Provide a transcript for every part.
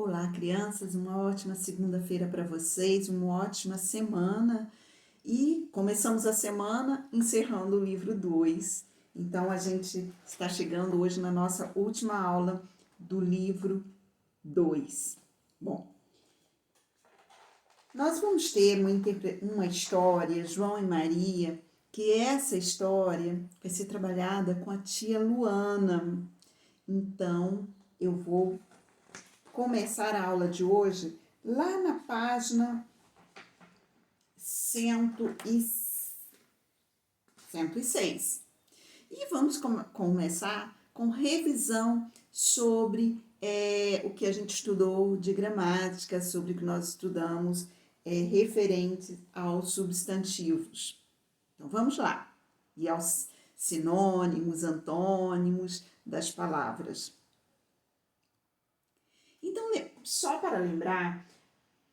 Olá, crianças, uma ótima segunda-feira para vocês, uma ótima semana. E começamos a semana encerrando o livro 2. Então, a gente está chegando hoje na nossa última aula do livro 2. Bom, nós vamos ter uma história, João e Maria, que essa história vai ser trabalhada com a tia Luana. Então, eu vou começar a aula de hoje lá na página 106. E vamos começar com revisão sobre o que a gente estudou de gramática, sobre o que nós estudamos referente aos substantivos. Então, vamos lá. E aos sinônimos, antônimos das palavras. Então, só para lembrar,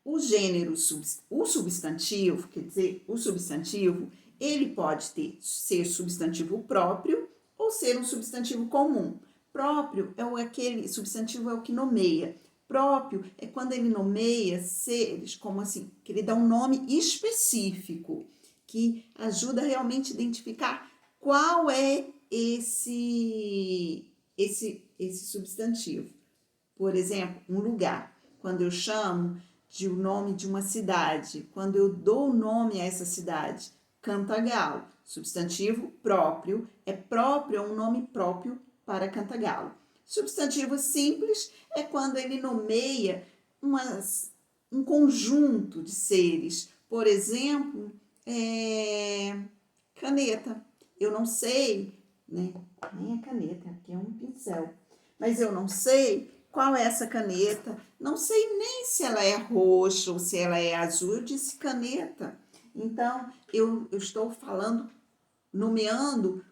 o gênero, o substantivo, quer dizer, o substantivo, ele pode ser substantivo próprio ou ser um substantivo comum. Próprio aquele substantivo é o que nomeia. Próprio é quando ele nomeia seres, como assim, que ele dá um nome específico, que ajuda realmente a identificar qual é esse substantivo. Por exemplo, um lugar. Quando eu chamo de o nome de uma cidade, quando eu dou o nome a essa cidade, Cantagalo, substantivo próprio, é um nome próprio para Cantagalo. Substantivo simples é quando ele nomeia um conjunto de seres. Por exemplo, caneta. Eu não sei, né? Nem a caneta, aqui é um pincel. Mas eu não sei qual é essa caneta, não sei nem se ela é roxa ou se ela é azul, eu disse caneta. Então, eu estou falando, nomeando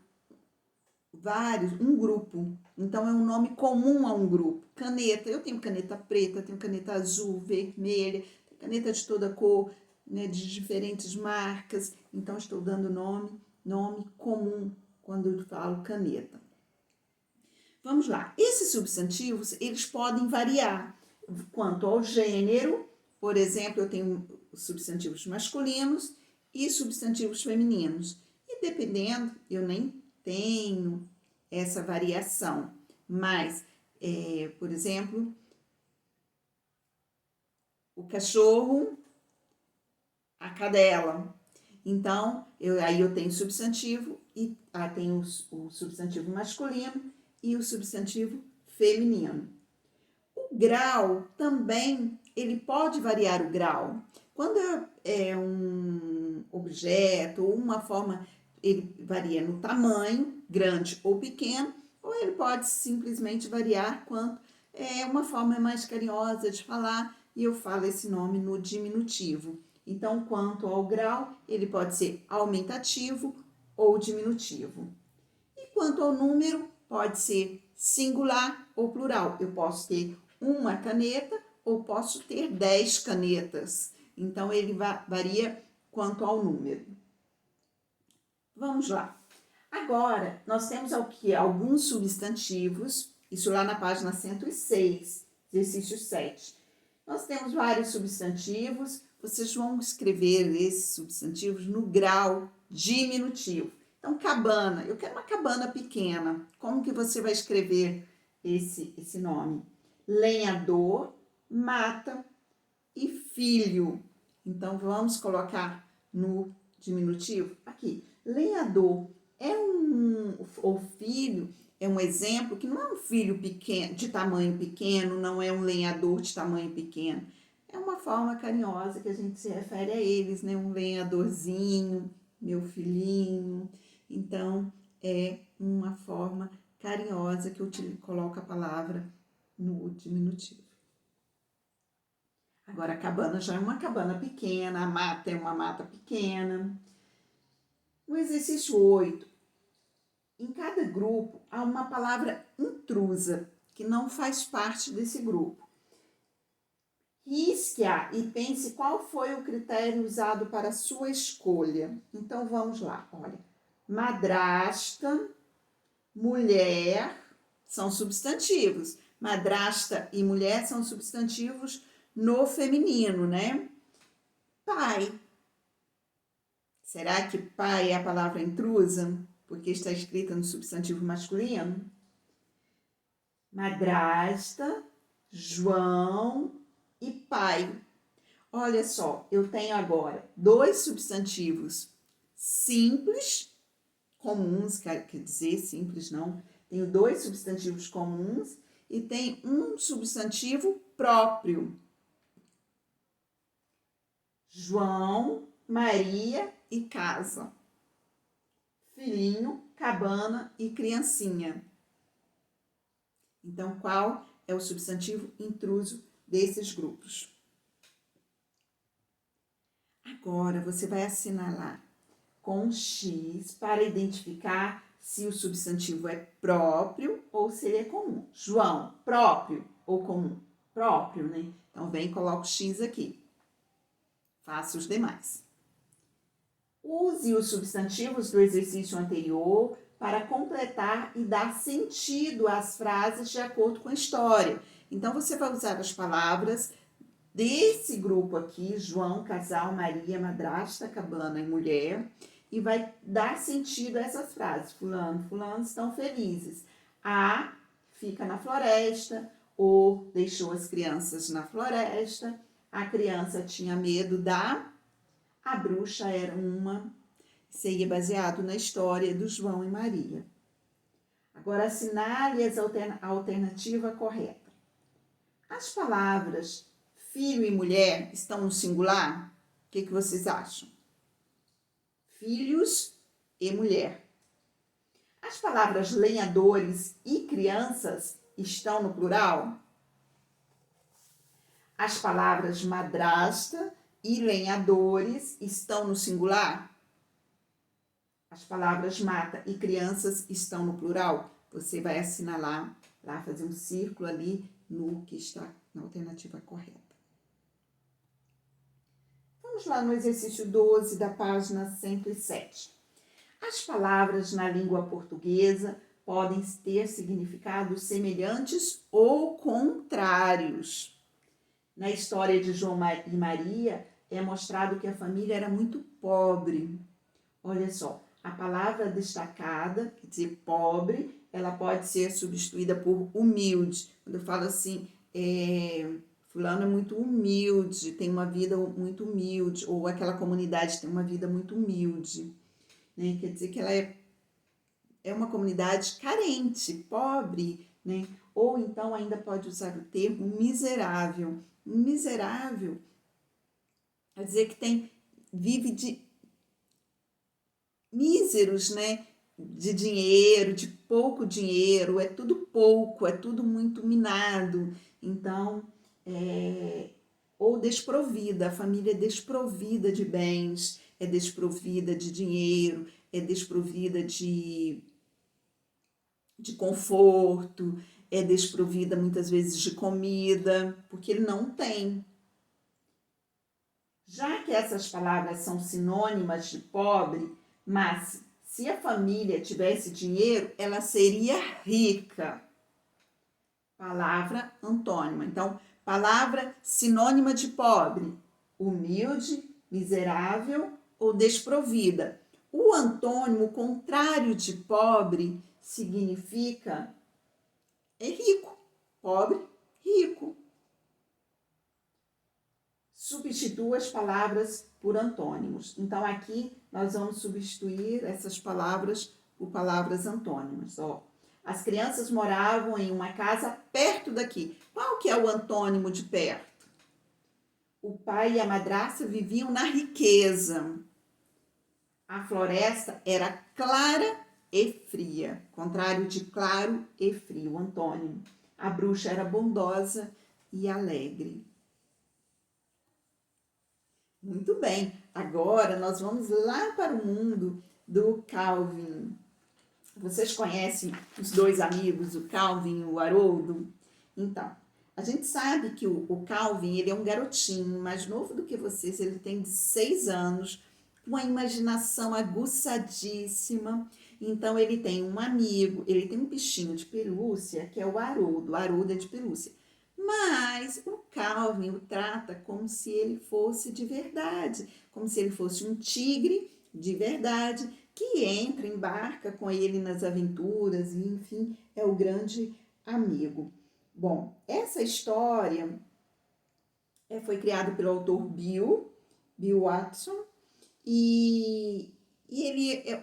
um grupo. Então, é um nome comum a um grupo. Caneta, eu tenho caneta preta, tenho caneta azul, vermelha, caneta de toda cor, né, de diferentes marcas. Então, estou dando nome comum quando eu falo caneta. Vamos lá. Esses substantivos, eles podem variar quanto ao gênero. Por exemplo, eu tenho substantivos masculinos e substantivos femininos. E dependendo, eu nem tenho essa variação. Mas, por exemplo, o cachorro, a cadela. Então, aí eu tenho substantivo e tenho o substantivo masculino e o substantivo feminino. O grau também, ele pode variar o grau. Quando é um objeto ou uma forma, ele varia no tamanho, grande ou pequeno, ou ele pode simplesmente variar quando é uma forma mais carinhosa de falar e eu falo esse nome no diminutivo. Então, quanto ao grau, ele pode ser aumentativo ou diminutivo. E quanto ao número, pode ser singular ou plural. Eu posso ter uma caneta ou posso ter 10 canetas. Então, ele varia quanto ao número. Vamos lá. Agora, nós temos aqui alguns substantivos, isso lá na página 106, exercício 7. Nós temos vários substantivos, vocês vão escrever esses substantivos no grau diminutivo. Então, cabana, eu quero uma cabana pequena. Como que você vai escrever esse nome? Lenhador, mata e filho. Então, vamos colocar no diminutivo. Aqui, lenhador ou filho é um exemplo que não é um filho pequeno, de tamanho pequeno, não é um lenhador de tamanho pequeno. É uma forma carinhosa que a gente se refere a eles, né? Um lenhadorzinho, meu filhinho. Então, é uma forma carinhosa que eu coloco a palavra no diminutivo. Agora, a cabana já é uma cabana pequena, a mata é uma mata pequena. No exercício 8, em cada grupo há uma palavra intrusa, que não faz parte desse grupo. Risque-a e pense qual foi o critério usado para a sua escolha. Então, vamos lá. Olha, madrasta, mulher, são substantivos. Madrasta e mulher são substantivos no feminino, né? Pai. Será que pai é a palavra intrusa? Porque está escrita no substantivo masculino? Madrasta, João e pai. Olha só, eu tenho agora 2 substantivos simples, comuns, quer dizer, simples não. Tenho 2 substantivos comuns e tem um substantivo próprio. João, Maria e casa. Filhinho, cabana e criancinha. Então, qual é o substantivo intruso desses grupos? Agora, você vai assinalar com X para identificar se o substantivo é próprio ou se ele é comum. João, próprio ou comum? Próprio, né? Então, vem e coloca o X aqui. Faça os demais. Use os substantivos do exercício anterior para completar e dar sentido às frases de acordo com a história. Então, você vai usar as palavras desse grupo aqui, João, casal, Maria, madrasta, cabana e mulher, e vai dar sentido a essas frases. Fulano, fulano estão felizes. A fica na floresta, ou deixou as crianças na floresta. A criança tinha medo a bruxa era uma. Seria baseado na história do João e Maria. Agora, assinale a alternativa correta. As palavras filho e mulher estão no singular? O que vocês acham? Filhos e mulher. As palavras lenhadores e crianças estão no plural? As palavras madrasta e lenhadores estão no singular? As palavras mata e crianças estão no plural? Você vai assinalar lá, fazer um círculo ali no que está na alternativa correta. Vamos lá no exercício 12 da página 107. As palavras na língua portuguesa podem ter significados semelhantes ou contrários. Na história de João e Maria, é mostrado que a família era muito pobre. Olha só, a palavra destacada, quer dizer, pobre, ela pode ser substituída por humilde. Quando eu falo assim, fulano é muito humilde, tem uma vida muito humilde, ou aquela comunidade tem uma vida muito humilde, né? Quer dizer que ela é uma comunidade carente, pobre, né? Ou então ainda pode usar o termo miserável. Miserável quer dizer que vive de míseros, né? De dinheiro, de pouco dinheiro, é tudo pouco, é tudo muito minado. Então, ou desprovida, a família é desprovida de bens, é desprovida de dinheiro, é desprovida de conforto, é desprovida muitas vezes de comida, porque ele não tem. Já que essas palavras são sinônimas de pobre, mas se a família tivesse dinheiro, ela seria rica. Palavra antônima. Então, palavra sinônima de pobre, humilde, miserável ou desprovida. O antônimo contrário de pobre significa rico. Pobre, rico. Substitua as palavras por antônimos. Então, aqui nós vamos substituir essas palavras por palavras antônimas. Ó, as crianças moravam em uma casa perto daqui. Qual que é o antônimo de perto? O pai e a madrasta viviam na riqueza. A floresta era clara e fria, contrário de claro e frio, antônimo. A bruxa era bondosa e alegre. Muito bem, agora nós vamos lá para o mundo do Calvin. Vocês conhecem os 2 amigos, o Calvin e o Haroldo? Então, a gente sabe que o Calvin, ele é um garotinho mais novo do que vocês, ele tem 6 anos, uma imaginação aguçadíssima, Então, ele tem um amigo, ele tem um bichinho de pelúcia, que é o Haroldo. O Haroldo é de pelúcia. Mas o Calvin o trata como se ele fosse de verdade, como se ele fosse um tigre de verdade, que entra, embarca com ele nas aventuras e, enfim, é o grande amigo. Bom, essa história foi criada pelo autor Bill Watson, e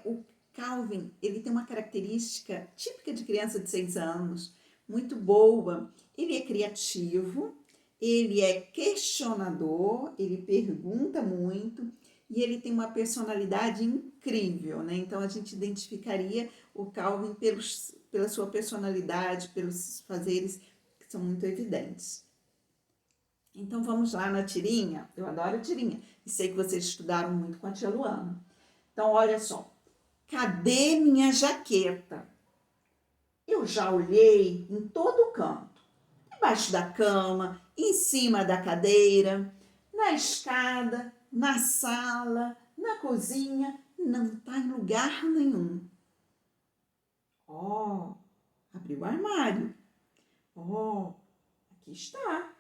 o Calvin, ele tem uma característica típica de criança de 6 anos, muito boa. Ele é criativo, ele é questionador, ele pergunta muito e ele tem uma personalidade incrível, né? Então a gente identificaria o Calvin pela sua personalidade, pelos fazeres que são muito evidentes. Então vamos lá na tirinha. Eu adoro a tirinha e sei que vocês estudaram muito com a tia Luana. Então olha só. Cadê minha jaqueta? Eu já olhei em todo canto. Debaixo da cama, em cima da cadeira, na escada, na sala, na cozinha. Não está em lugar nenhum. Ó, abri o armário. Ó, aqui está.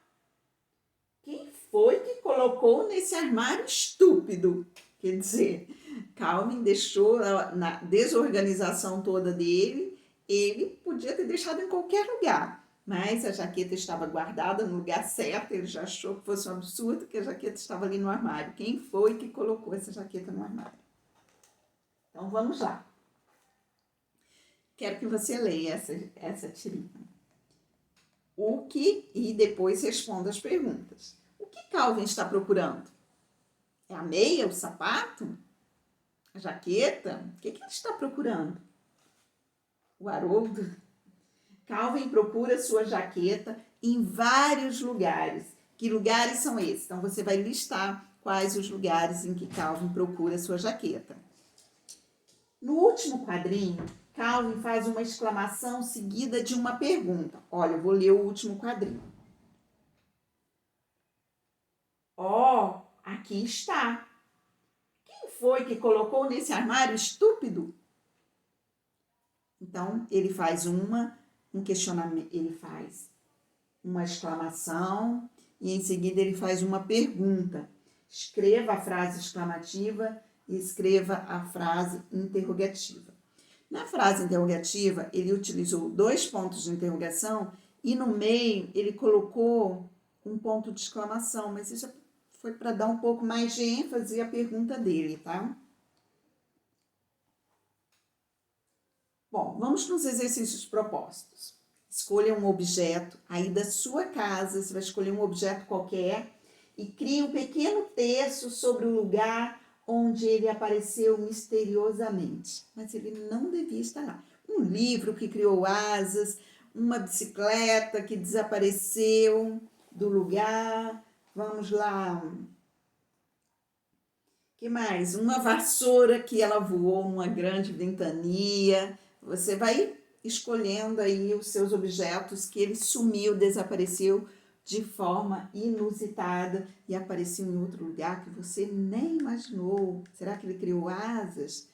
Quem foi que colocou nesse armário estúpido? Quer dizer, Calvin deixou na desorganização toda dele, ele podia ter deixado em qualquer lugar, mas a jaqueta estava guardada no lugar certo, ele já achou que fosse um absurdo que a jaqueta estava ali no armário. Quem foi que colocou essa jaqueta no armário? Então vamos lá. Quero que você leia essa tirinha. E depois responda as perguntas. O que Calvin está procurando? É a meia, o sapato? A jaqueta? O que ele está procurando? O Haroldo? Calvin procura sua jaqueta em vários lugares. Que lugares são esses? Então, você vai listar quais os lugares em que Calvin procura sua jaqueta. No último quadrinho, Calvin faz uma exclamação seguida de uma pergunta. Olha, eu vou ler o último quadrinho. Ó, aqui está. Quem foi que colocou nesse armário estúpido? Então, ele faz um questionamento, ele faz uma exclamação e em seguida ele faz uma pergunta. Escreva a frase exclamativa e escreva a frase interrogativa. Na frase interrogativa, ele utilizou 2 pontos de interrogação e no meio ele colocou um ponto de exclamação, mas isso foi para dar um pouco mais de ênfase à pergunta dele, tá? Bom, vamos nos exercícios propostos. Escolha um objeto aí da sua casa, você vai escolher um objeto qualquer e crie um pequeno texto sobre o lugar onde ele apareceu misteriosamente. Mas ele não devia estar lá. Um livro que criou asas, uma bicicleta que desapareceu do lugar. Vamos lá. Que mais? Uma vassoura que ela voou numa grande ventania. Você vai escolhendo aí os seus objetos que ele sumiu, desapareceu de forma inusitada e apareceu em outro lugar que você nem imaginou. Será que ele criou asas?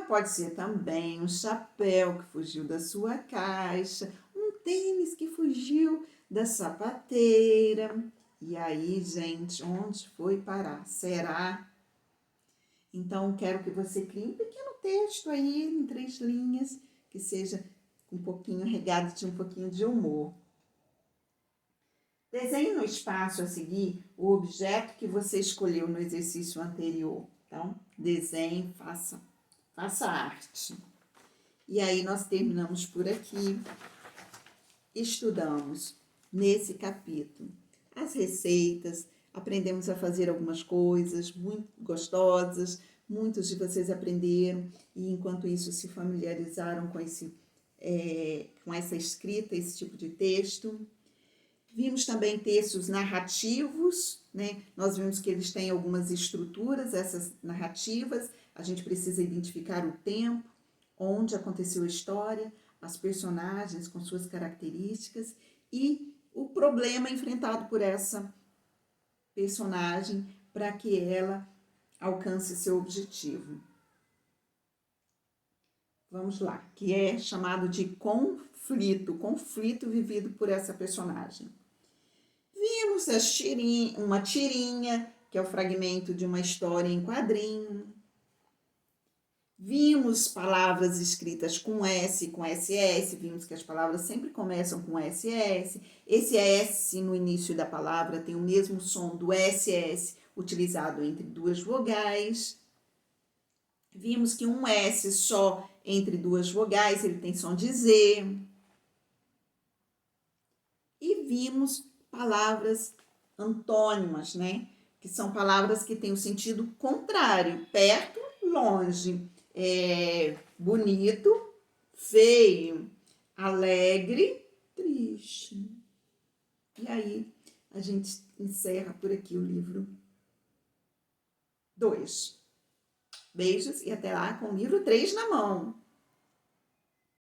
Pode ser também um chapéu que fugiu da sua caixa, um tênis que fugiu da sapateira. E aí, gente, onde foi parar? Será? Então, quero que você crie um pequeno texto aí, em 3 linhas, que seja um pouquinho regado de um pouquinho de humor. Desenhe no espaço a seguir o objeto que você escolheu no exercício anterior. Então, desenhe, faça arte. E aí, nós terminamos por aqui. Estudamos nesse capítulo as receitas, aprendemos a fazer algumas coisas muito gostosas, muitos de vocês aprenderam e enquanto isso se familiarizaram com essa escrita, esse tipo de texto. Vimos também textos narrativos, né? Nós vimos que eles têm algumas estruturas, essas narrativas, a gente precisa identificar o tempo, onde aconteceu a história, as personagens com suas características e o problema enfrentado por essa personagem para que ela alcance seu objetivo. Vamos lá, que é chamado de conflito vivido por essa personagem. Vimos uma tirinha, que é o fragmento de uma história em quadrinho. Vimos palavras escritas com S, com SS, vimos que as palavras sempre começam com SS. Esse S no início da palavra tem o mesmo som do SS, utilizado entre duas vogais. Vimos que um S só entre duas vogais, ele tem som de Z. E vimos palavras antônimas, né? Que são palavras que têm o sentido contrário, perto, longe. Bonito, feio, alegre, triste. E aí, a gente encerra por aqui o livro 2. Beijos e até lá com o livro 3 na mão.